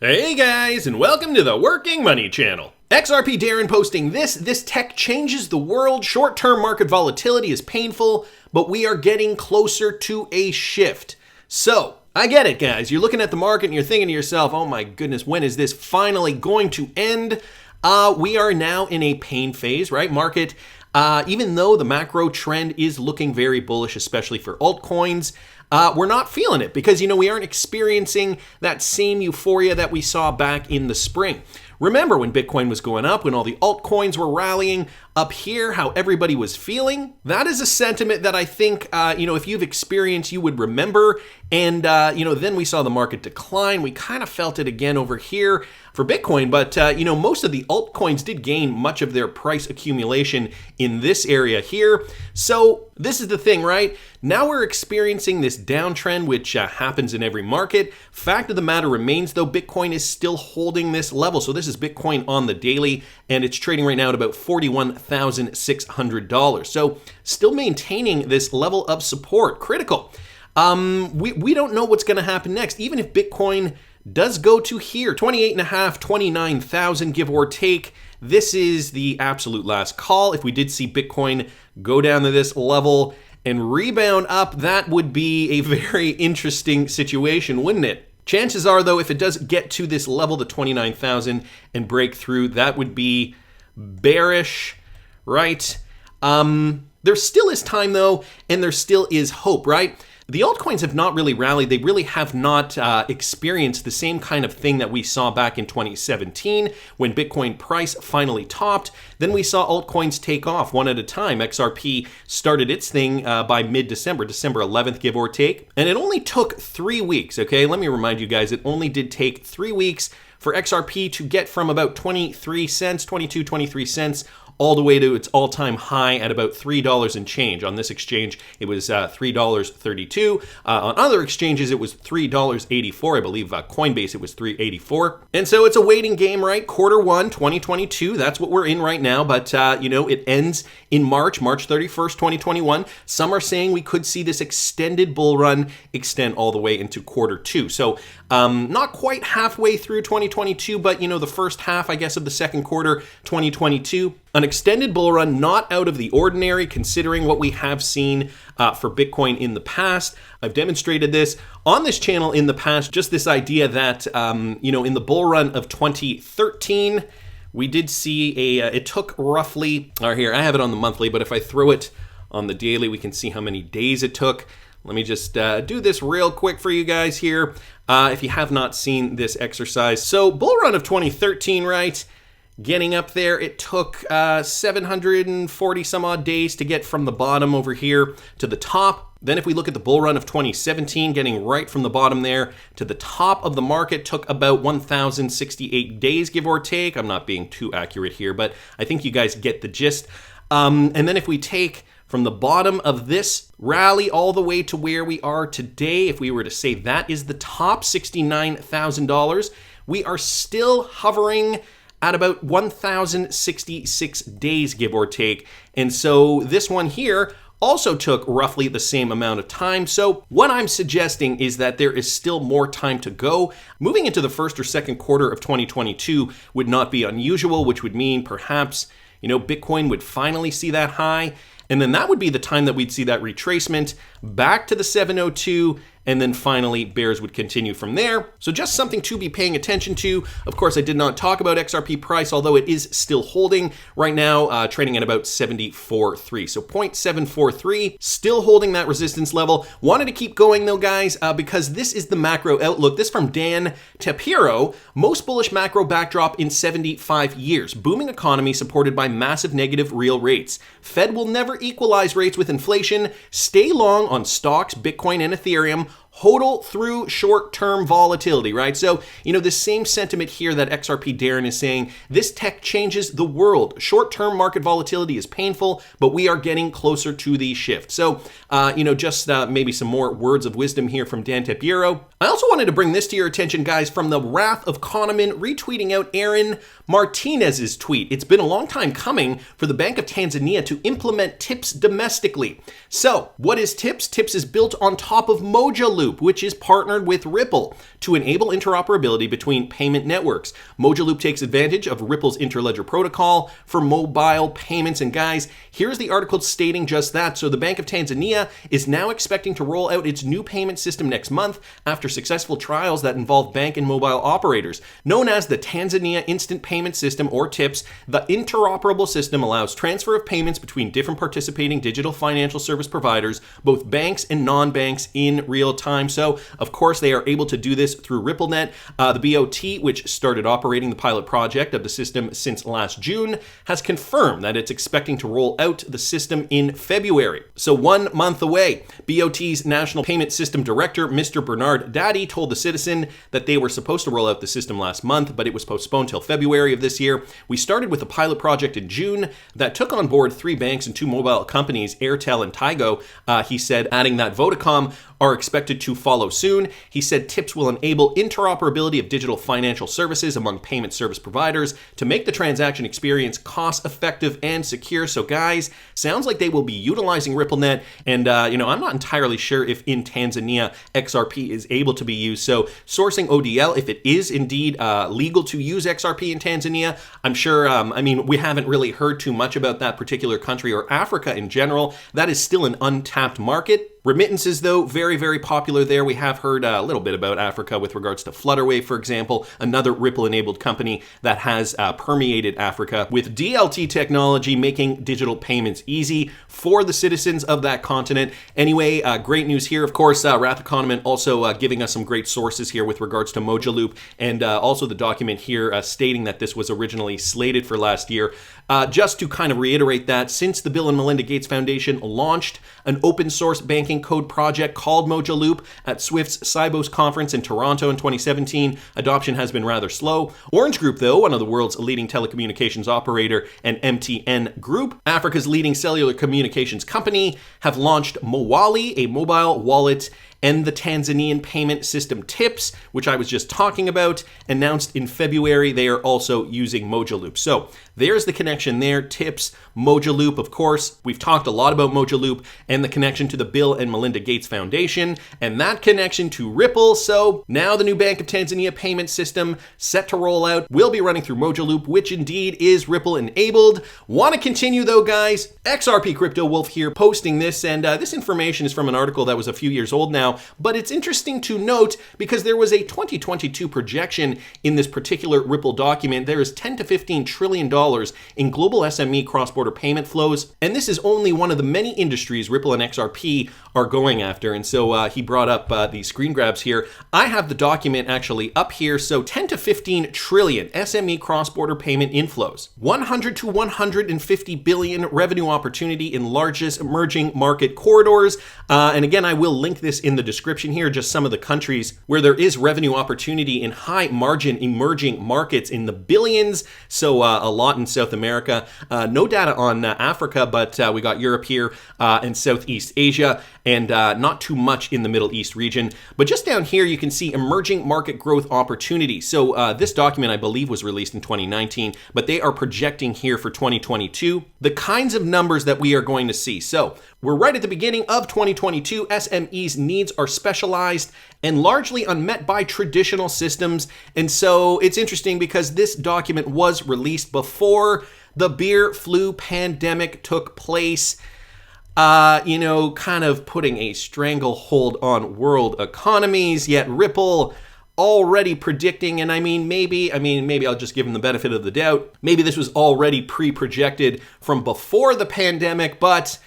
Hey guys, and welcome to the Working Money Channel. XRP Darren posting this tech changes the world. Short-term market volatility is painful, but we are getting closer to a shift. So, I get it, guys. You're looking at the market and you're thinking to yourself, oh my goodness, when is this finally going to end? We are now in a pain phase, right? Market, even though the macro trend is looking very bullish, especially for altcoins, we're not feeling it because, we aren't experiencing that same euphoria that we saw back in the spring. Remember when Bitcoin was going up, when all the altcoins were rallying up here, how everybody was feeling? That is a sentiment that I think, if you've experienced, you would remember. And, then we saw the market decline. We kind of felt it again over here for Bitcoin. But, most of the altcoins did gain much of their price accumulation in this area here. So this is the thing, right? Now we're experiencing this downtrend, which happens in every market. Fact of the matter remains, though, Bitcoin is still holding this level. So this is Bitcoin on the daily, and it's trading right now at about $41,600. So still maintaining this level of support, critical. We don't know what's going to happen next. Even if Bitcoin does go to here, 28.5, 29,000, give or take, this is the absolute last call. If we did see Bitcoin go down to this level and rebound up, that would be a very interesting situation, wouldn't it? Chances are, though, if it does get to this level, the 29,000, and break through, that would be bearish, right? There still is time, though, and there still is hope, right? The altcoins have not really rallied. They really have not experienced the same kind of thing that we saw back in 2017 when Bitcoin price finally topped. Then we saw altcoins take off one at a time. XRP started its thing by mid-December, December 11th, give or take. And it only took 3 weeks, okay? Let me remind you guys, it only did take 3 weeks for XRP to get from about 23 cents, 22, 23 cents, all the way to its all-time high at about $3 and change. On this exchange, it was $3.32. On other exchanges, it was $3.84. I believe Coinbase, it was $3.84. And so it's a waiting game, right? Q1, 2022, that's what we're in right now. But, it ends in March 31st, 2021. Some are saying we could see this extended bull run extend all the way into Q2. So not quite halfway through 2022, but, the first half, I guess, of the second quarter, 2022. An extended bull run, not out of the ordinary, considering what we have seen for Bitcoin in the past. I've demonstrated this on this channel in the past, just this idea that, in the bull run of 2013, we did see it took roughly, here, I have it on the monthly, but if I throw it on the daily, we can see how many days it took. Let me just do this real quick for you guys here, if you have not seen this exercise. So bull run of 2013, right? Getting up there, it took 740 some odd days to get from the bottom over here to the top. Then if we look at the bull run of 2017, getting right from the bottom there to the top of the market took about 1,068 days, give or take. I'm not being too accurate here, but I think you guys get the gist. And then if we take from the bottom of this rally all the way to where we are today, if we were to say that is the top, $69,000, we are still hovering at about 1,066 days, give or take. And so this one here also took roughly the same amount of time. So what I'm suggesting is that there is still more time to go. Moving into the first or second quarter of 2022 would not be unusual, which would mean perhaps, Bitcoin would finally see that high. And then that would be the time that we'd see that retracement back to the 702, and then finally bears would continue from there. So just something to be paying attention to. Of course, I did not talk about XRP price, although it is still holding right now, trading at about 74.3. So 0.743, still holding that resistance level. Wanted to keep going though, guys, because this is the macro outlook. This from Dan Tapiro, most bullish macro backdrop in 75 years. Booming economy supported by massive negative real rates. Fed will never equalize rates with inflation. Stay long on stocks, Bitcoin, and Ethereum. Hodl through short-term volatility, right? So, the same sentiment here that XRP Darren is saying, this tech changes the world. Short-term market volatility is painful, but we are getting closer to the shift. So, just maybe some more words of wisdom here from Dan Tapiro. I also wanted to bring this to your attention, guys, from the Wrath of Kahneman retweeting out Aaron Martinez's tweet. It's been a long time coming for the Bank of Tanzania to implement TIPS domestically. So, what is TIPS? TIPS is built on top of Moja Mojaloop, which is partnered with Ripple to enable interoperability between payment networks. Mojaloop takes advantage of Ripple's interledger protocol for mobile payments. And guys, here's the article stating just that. So the Bank of Tanzania is now expecting to roll out its new payment system next month after successful trials that involve bank and mobile operators. Known as the Tanzania Instant Payment System, or TIPS, the interoperable system allows transfer of payments between different participating digital financial service providers, both banks and non-banks, in real time. So, of course, they are able to do this through RippleNet. The BOT, which started operating the pilot project of the system since last June, has confirmed that it's expecting to roll out the system in February. So 1 month away. BOT's National Payment System Director, Mr. Bernard Daddy, told the Citizen that they were supposed to roll out the system last month, but it was postponed till February of this year. We started with a pilot project in June that took on board 3 banks and 2 mobile companies, Airtel and Tigo, he said, adding that Vodacom are expected to follow soon. He said TIPS will enable interoperability of digital financial services among payment service providers to make the transaction experience cost-effective and secure. So guys, sounds like they will be utilizing RippleNet, and I'm not entirely sure if in Tanzania XRP is able to be used. So sourcing ODL, if it is indeed legal to use XRP in Tanzania, I'm sure, we haven't really heard too much about that particular country or Africa in general. That is still an untapped market. Remittances, though, very, very popular there. We have heard a little bit about Africa with regards to Flutterwave, for example, another Ripple-enabled company that has permeated Africa with DLT technology, making digital payments easy for the citizens of that continent. Anyway, great news here. Of course, Wrath Economist also giving us some great sources here with regards to Mojaloop, and also the document here stating that this was originally slated for last year. Just to kind of reiterate that, since the Bill and Melinda Gates Foundation launched an open source banking code project called Mojaloop at Swift's Sibos conference in Toronto in 2017, adoption has been rather slow. Orange Group, though, one of the world's leading telecommunications operator, and MTN Group, Africa's leading cellular communications company, have launched Mowali, a mobile wallet, and the Tanzanian payment system TIPS, which I was just talking about, announced in February. They are also using Mojaloop. So there's the connection there. TIPS, Mojaloop, of course. We've talked a lot about Mojaloop and the connection to the Bill and Melinda Gates Foundation and that connection to Ripple. So now the new Bank of Tanzania payment system set to roll out will be running through Mojaloop, which indeed is Ripple enabled. Want to continue though, guys? XRP Crypto Wolf here posting this, and this information is from an article that was a few years old now, but it's interesting to note because there was a 2022 projection in this particular Ripple document. There is $10 to $15 trillion in global SME cross-border payment flows, and this is only one of the many industries Ripple and XRP are going after. And so he brought up the screen grabs here. I have the document actually up here. So 10 to 15 trillion SME cross-border payment inflows, 100 to 150 billion revenue opportunity in largest emerging market corridors. And again, I will link this in the description here, just some of the countries where there is revenue opportunity in high margin emerging markets in the billions. So a lot in South America. No data on Africa, but we got Europe here and Southeast Asia, and not too much in the Middle East region. But just down here, you can see emerging market growth opportunities. So this document, I believe, was released in 2019, but they are projecting here for 2022 the kinds of numbers that we are going to see. So we're right at the beginning of 2022. SMEs' needs are specialized and largely unmet by traditional systems. And so it's interesting because this document was released before the beer flu pandemic took place, kind of putting a stranglehold on world economies, yet Ripple already predicting, and maybe I'll just give them the benefit of the doubt. Maybe this was already pre-projected from before the pandemic, but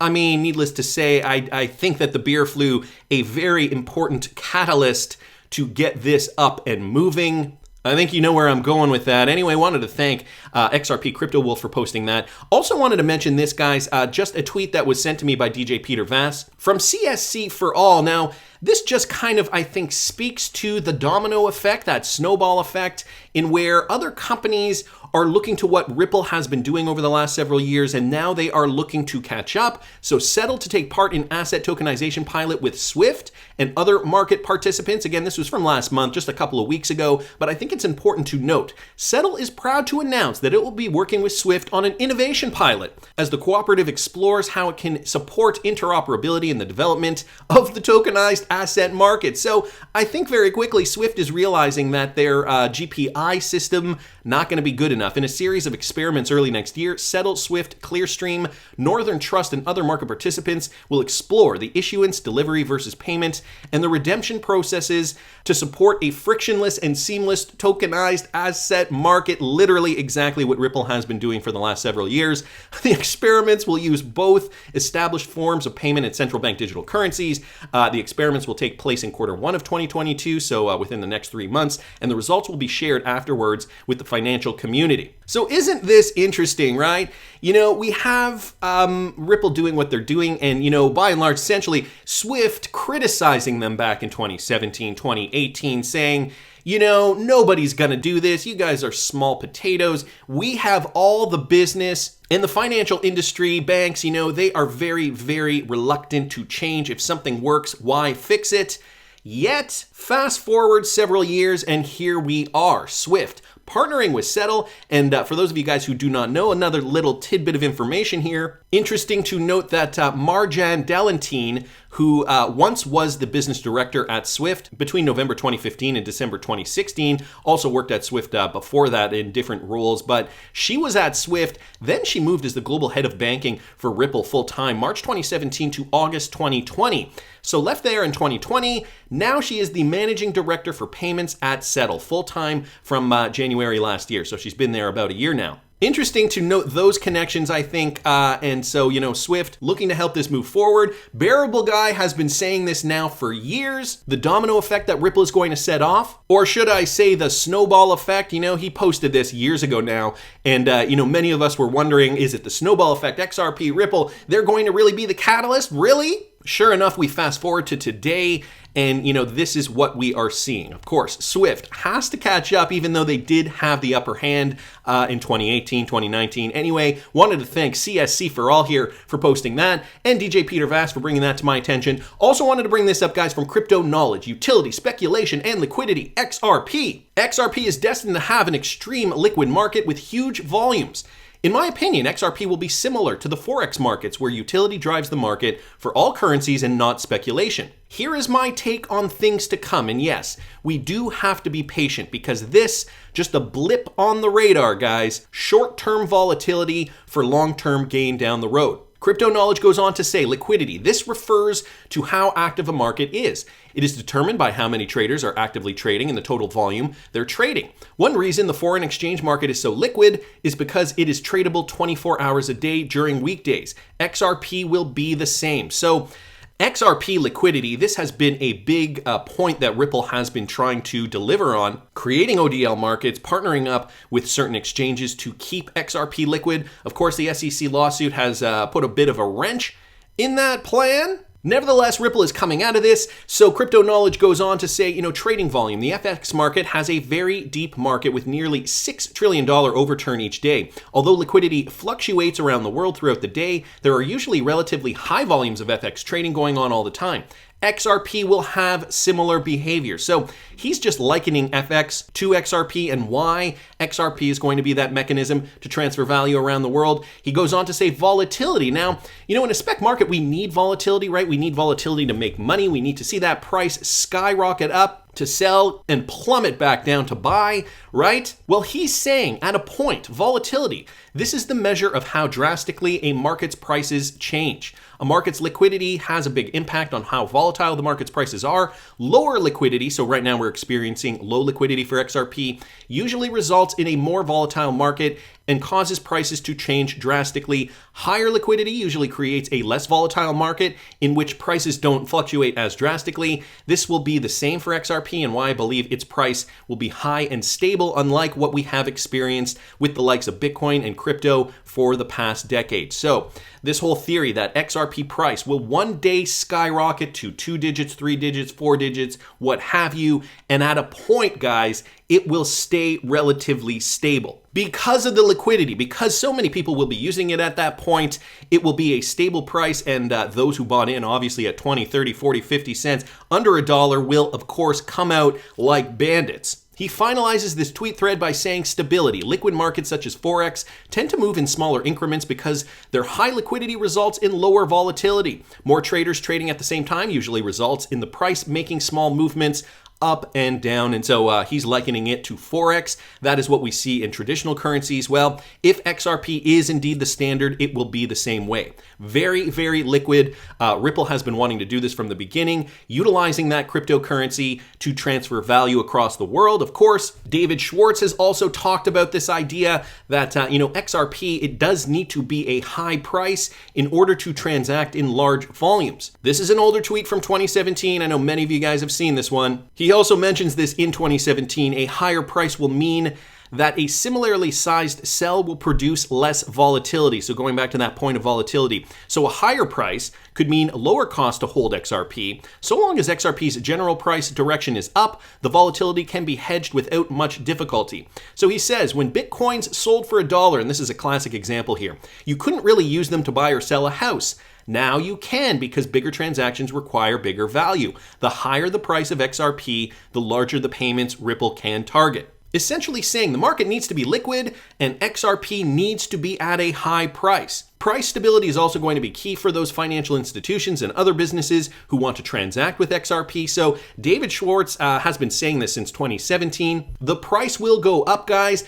needless to say, I think that the beer flu, a very important catalyst to get this up and moving. I think you know where I'm going with that. Anyway, wanted to thank XRP Crypto Wolf for posting that. Also wanted to mention this, guys, just a tweet that was sent to me by DJ Peter Vass from CSC for All. Now, this just kind of, I think, speaks to the domino effect, that snowball effect, in where other companies are looking to what Ripple has been doing over the last several years, and now they are looking to catch up. So settle to take part in asset tokenization pilot with Swift and other market participants. Again, this was from last month, just a couple of weeks ago, but I think it's important to note, Settle is proud to announce that it will be working with Swift on an innovation pilot as the cooperative explores how it can support interoperability in the development of the tokenized asset market. So I think very quickly Swift is realizing that their GPI system not going to be good enough. In a series of experiments early next year, Settle, Swift, Clearstream, Northern Trust, and other market participants will explore the issuance, delivery versus payment, and the redemption processes to support a frictionless and seamless tokenized asset market, literally exactly what Ripple has been doing for the last several years. The experiments will use both established forms of payment and central bank digital currencies. The experiments will take place in Q1 of 2022, so within the next 3 months, and the results will be shared afterwards with the financial community. So isn't this interesting, right? You know, we have Ripple doing what they're doing, and, you know, by and large, essentially, Swift criticizing them back in 2017, 2018, saying, you know, nobody's gonna do this. You guys are small potatoes. We have all the business. In the financial industry, banks, you know, they are very, very reluctant to change. If something works, why fix it? Yet, fast forward several years, and here we are, Swift, partnering with Settle. And for those of you guys who do not know, another little tidbit of information here. Interesting to note that Marjan Delantine, who once was the business director at Swift between November 2015 and December 2016, also worked at Swift before that in different roles, but she was at Swift, then she moved as the global head of banking for Ripple full-time, March 2017 to August 2020. So left there in 2020, now she is the managing director for payments at Settle, full-time from January last year, so she's been there about a year now. Interesting to note those connections, I think, and so, you know, Swift looking to help this move forward. Bearable Guy has been saying this now for years, the domino effect that Ripple is going to set off, or should I say the snowball effect. You know, he posted this years ago now, and, you know, many of us were wondering, is it the snowball effect, XRP, Ripple, they're going to really be the catalyst? Really? Sure enough, we fast forward to today, and, you know, this is what we are seeing. Of course, Swift has to catch up, even though they did have the upper hand in 2018, 2019. Anyway, wanted to thank CSC for All here for posting that, and DJ Peter Vass for bringing that to my attention. Also wanted to bring this up, guys, from Crypto Knowledge, Utility, Speculation, and Liquidity, XRP. XRP is destined to have an extreme liquid market with huge volumes. In my opinion, XRP will be similar to the Forex markets, where utility drives the market for all currencies and not speculation. Here is my take on things to come, and yes, we do have to be patient because this, just a blip on the radar, guys. Short-term volatility for long-term gain down the road. Crypto Knowledge goes on to say, liquidity. This refers to how active a market is. It is determined by how many traders are actively trading and the total volume they're trading. One reason the foreign exchange market is so liquid is because it is tradable 24 hours a day during weekdays. XRP will be the same. So XRP liquidity, this has been a big point that Ripple has been trying to deliver on, creating ODL markets, partnering up with certain exchanges to keep XRP liquid. Of course, the SEC lawsuit has put a bit of a wrench in that plan. Nevertheless, Ripple is coming out of this. So Crypto Knowledge goes on to say, you know, trading volume. The FX market has a very deep market with nearly $6 trillion overturn each day. Although liquidity fluctuates around the world throughout the day, there are usually relatively high volumes of FX trading going on all the time. XRP will have similar behavior. So he's just likening FX to XRP and why XRP is going to be that mechanism to transfer value around the world. He goes on to say volatility. Now, you know, in a spec market, we need volatility, right? We need volatility to make money. We need to see that price skyrocket up to sell and plummet back down to buy, right? Well, he's saying at a point, volatility, this is the measure of how drastically a market's prices change. A market's liquidity has a big impact on how volatile the market's prices are. Lower liquidity, so right now we're experiencing low liquidity for XRP, usually results in a more volatile market and causes prices to change drastically. Higher liquidity usually creates a less volatile market in which prices don't fluctuate as drastically. This will be the same for XRP and why I believe its price will be high and stable, unlike what we have experienced with the likes of Bitcoin and crypto for the past decade. So this whole theory that XRP price will one day skyrocket to 2 digits, 3 digits, 4 digits, what have you, and at a point, guys, it will stay relatively stable. because of the liquidity, because so many people will be using it at that point. It will be a stable price, and those who bought in obviously at 20, 30, 40, 50 cents, under a dollar, will of course come out like bandits. He finalizes this tweet thread by saying stability. Liquid markets such as Forex tend to move in smaller increments because their high liquidity results in lower volatility. More traders trading at the same time usually results in the price making small movements up and down. And so he's likening it to Forex. That is what we see in traditional currencies. Well, if XRP is indeed the standard, it will be the same way. Very, very liquid. Ripple has been wanting to do this from the beginning, utilizing that cryptocurrency to transfer value across the world. Of course, David Schwartz has also talked about this idea that, XRP, it does need to be a high price in order to transact in large volumes. This is an older tweet from 2017. I know many of you guys have seen this one. He also mentions this in 2017. A higher price will mean that a similarly sized cell will produce less volatility. So going back to that point of volatility. So a higher price could mean lower cost to hold XRP. So long as XRP's general price direction is up, the volatility can be hedged without much difficulty. So he says, when Bitcoins sold for $1, and this is a classic example here, you couldn't really use them to buy or sell a house. Now you can, because bigger transactions require bigger value. The higher the price of XRP, the larger the payments Ripple can target. Essentially saying the market needs to be liquid and XRP needs to be at a high price. Price stability is also going to be key for those financial institutions and other businesses who want to transact with XRP. So David Schwartz has been saying this since 2017. The price will go up, guys,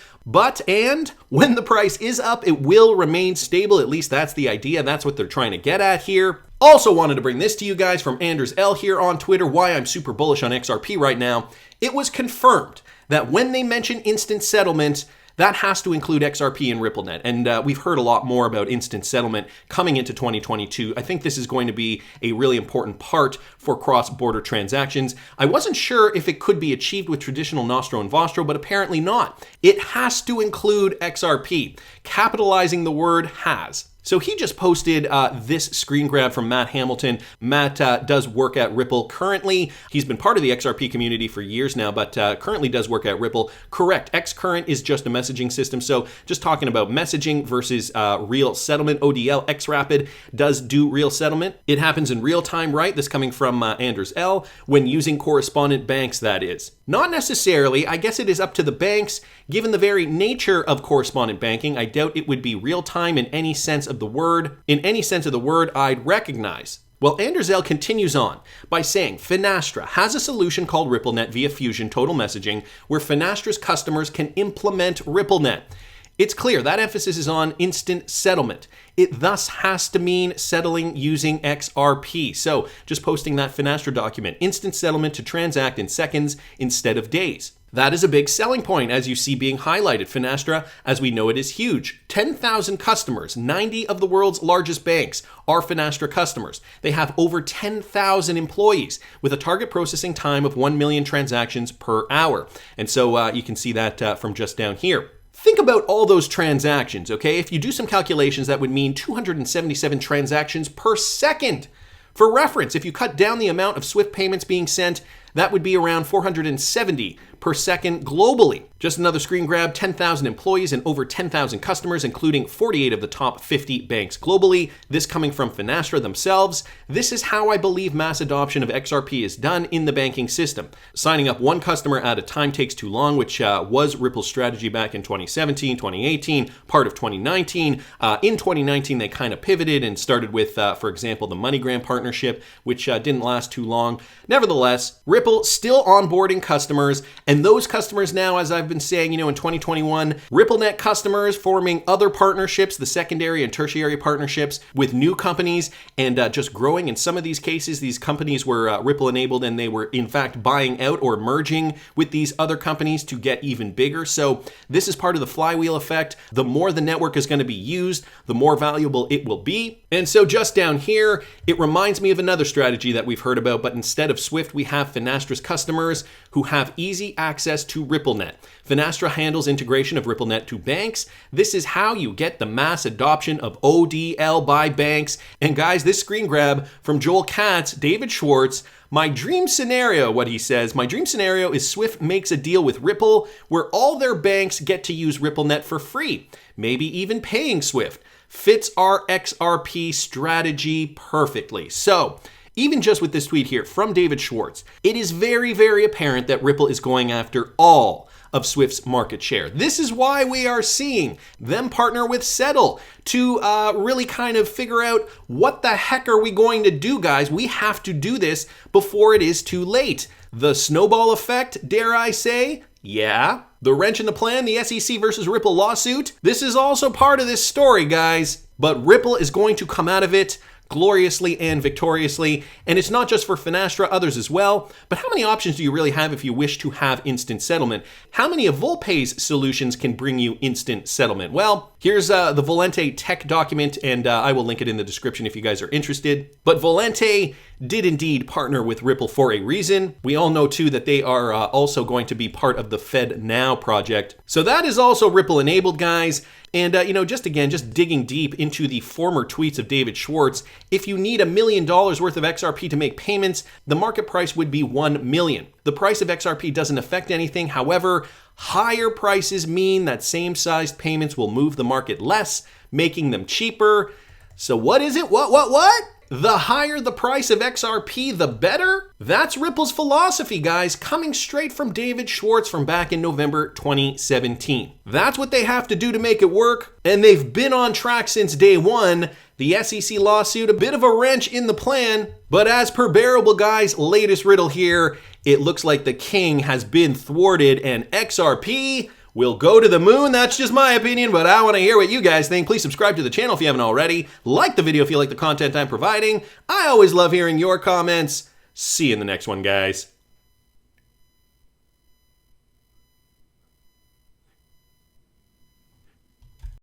and when the price is up, it will remain stable. At least that's the idea. That's what they're trying to get at here. Also wanted to bring this to you guys from Anders L here on Twitter, why I'm super bullish on XRP right now. It was confirmed that when they mention instant settlement, that has to include XRP and RippleNet. And we've heard a lot more about instant settlement coming into 2022. I think this is going to be a really important part for cross-border transactions. I wasn't sure if it could be achieved with traditional Nostro and Vostro, but apparently not. It has to include XRP. Capitalizing the word has. So he just posted this screen grab from Matt Hamilton. Matt does work at Ripple currently. He's been part of the XRP community for years now, but currently does work at Ripple. Correct, Xcurrent is just a messaging system. So just talking about messaging versus real settlement. ODL, XRapid does do real settlement. It happens in real time, right? This coming from Anders L. When using correspondent banks, that is. Not necessarily. I guess it is up to the banks. Given the very nature of correspondent banking, I doubt it would be real time in any sense of the word. In any sense of the word, I'd recognize. Well, Anders L. continues on by saying Finastra has a solution called RippleNet via Fusion Total Messaging, where Finastra's customers can implement RippleNet. It's clear that emphasis is on instant settlement. It thus has to mean settling using XRP. So just posting that Finastra document, instant settlement to transact in seconds instead of days. That is a big selling point, as you see being highlighted. Finastra, as we know it, is huge. 10,000 customers, 90 of the world's largest banks are Finastra customers. They have over 10,000 employees with a target processing time of 1 million transactions per hour. And so you can see that from just down here. Think about all those transactions, okay? If you do some calculations, that would mean 277 transactions per second. For reference, if you cut down the amount of SWIFT payments being sent, that would be around 470 per second globally. Just another screen grab, 10,000 employees and over 10,000 customers, including 48 of the top 50 banks globally. This coming from Finastra themselves. This is how I believe mass adoption of XRP is done in the banking system. Signing up one customer at a time takes too long, which was Ripple's strategy back in 2017, 2018, part of 2019. In 2019, they kind of pivoted and started with, for example, the MoneyGram partnership, which didn't last too long. Nevertheless, Ripple still onboarding customers, and those customers now, as I've been saying, in 2021, RippleNet customers forming other partnerships, the secondary and tertiary partnerships with new companies, and just growing. In some of these cases, these companies were Ripple enabled, and they were in fact buying out or merging with these other companies to get even bigger. So this is part of the flywheel effect. The more the network is going to be used, the more valuable it will be. And so just down here, it reminds me of another strategy that we've heard about, but instead of SWIFT, we have Finastra's customers who have easy access to RippleNet. Finastra handles integration of RippleNet to banks. This is how you get the mass adoption of ODL by banks. And guys, this screen grab from Joel Katz, David Schwartz, my dream scenario, what he says, my dream scenario is Swift makes a deal with Ripple where all their banks get to use RippleNet for free, maybe even paying Swift. Fits our XRP strategy perfectly. So, even just with this tweet here from David Schwartz, it is very, very apparent that Ripple is going after all of Swift's market share. This is why we are seeing them partner with Settle to really kind of figure out what the heck are we going to do, guys. We have to do this before it is too late. The snowball effect, dare I say? Yeah. The wrench in the plan, the SEC versus Ripple lawsuit. This is also part of this story, guys. But Ripple is going to come out of it gloriously and victoriously. And it's not just for Finastra, others as well. But how many options do you really have if you wish to have instant settlement? How many of Volpay's solutions can bring you instant settlement? Well, here's the Volente tech document, and I will link it in the description if you guys are interested. But Volente did indeed partner with Ripple for a reason. We all know too that they are also going to be part of the Fed Now project. So that is also Ripple enabled, guys. And, just digging deep into the former tweets of David Schwartz, if you need $1 million worth of XRP to make payments, the market price would be 1 million. The price of XRP doesn't affect anything. However, higher prices mean that same-sized payments will move the market less, making them cheaper. So what is it? What? The higher the price of XRP, the better? That's Ripple's philosophy, guys, coming straight from David Schwartz from back in November 2017. That's what they have to do to make it work, and they've been on track since day one. The SEC lawsuit, a bit of a wrench in the plan, but as per Bearable, guys, latest riddle here, it looks like the king has been thwarted and XRP will go to the moon. That's just my opinion, but I want to hear what you guys think. Please subscribe to the channel if you haven't already. Like the video if you like the content I'm providing. I always love hearing your comments. See you in the next one, guys.